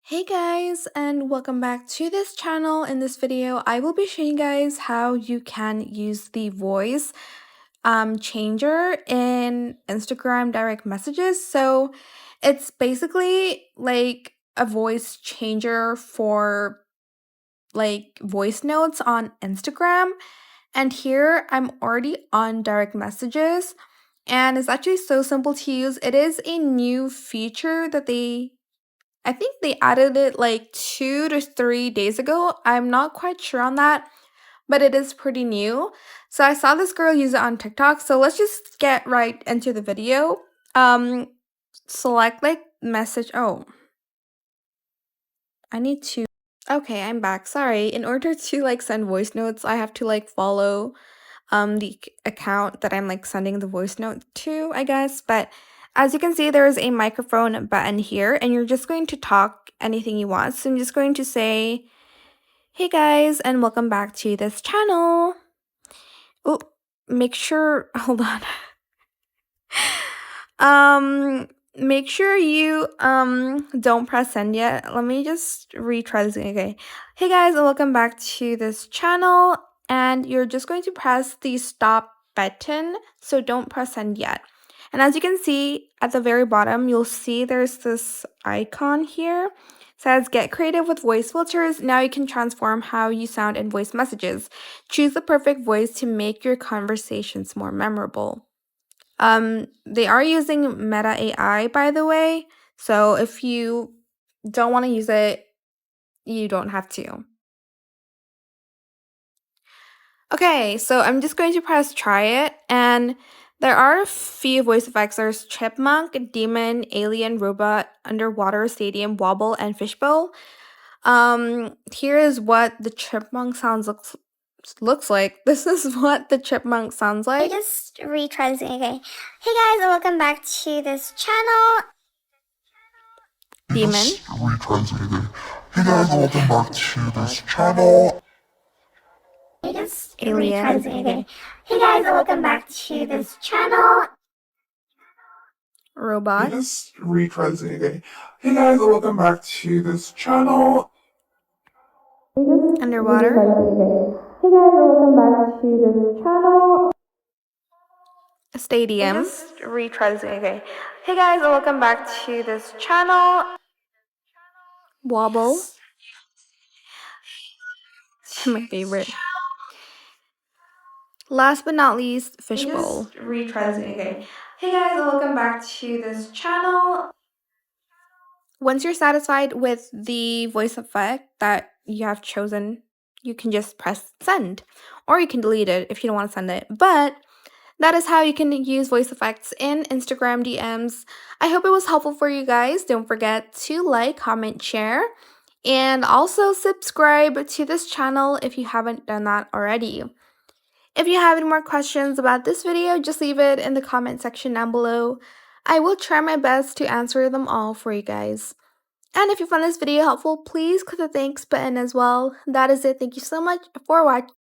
Hey guys, and welcome back to this channel. In this video, I will be showing you guys how you can use the voice changer in Instagram direct messages. So it's basically like a voice changer for like voice notes on Instagram. And here I'm already on direct messages, and it's actually so simple to use. It is a new feature that I think they added it like 2 to 3 days ago. I'm not quite sure on that, but it is pretty new. So I saw this girl use it on TikTok. So let's just get right into the video. Select like message. Oh, I need to. Okay, I'm back. Sorry. In order to like send voice notes, I have to like follow the account that I'm like sending the voice note to, I guess. But as you can see, there is a microphone button here, and you're just going to talk anything you want. So I'm just going to say, hey guys, and welcome back to this channel. Oh, make sure, hold on. Make sure you don't press send yet. Let me just retry this again. Okay. Hey guys, and welcome back to this channel. And you're just going to press the stop button, so don't press send yet. And as you can see at the very bottom, you'll see there's this icon here. It says get creative with voice filters. Now you can transform how you sound in voice messages. Choose the perfect voice to make your conversations more memorable. They are using Meta AI, by the way. So if you don't want to use it, you don't have to. Okay, so I'm just going to press try it, and there are a few voice effects. There's chipmunk, demon, alien, robot, underwater, stadium, wobble, and fishbowl. Here is what the chipmunk sounds looks like. This is what the chipmunk sounds I like. just retry this again. Okay. Hey guys, and welcome back to this channel. Demon. Retry this again. Hey guys, and welcome back to this channel. I just Alien. retry this again. Hey guys, and welcome back to this channel. Robot. Just retry this again. Hey guys, and welcome back to this channel. Underwater. Hey guys, and welcome back to this channel. Stadium. Just retry this again. Hey guys, and welcome back to this channel. Wobble. My favorite. Last but not least, fishbowl. Just retry this again. Hey guys, and welcome back to this channel. Once you're satisfied with the voice effect that you have chosen, you can just press send, or you can delete it if you don't want to send it. But that is how you can use voice effects in Instagram DMs. I hope it was helpful for you guys. Don't forget to like, comment, share, and also subscribe to this channel if you haven't done that already. If you have any more questions about this video, just leave it in the comment section down below. I will try my best to answer them all for you guys. And if you found this video helpful, please click the thanks button as well. That is it. Thank you so much for watching.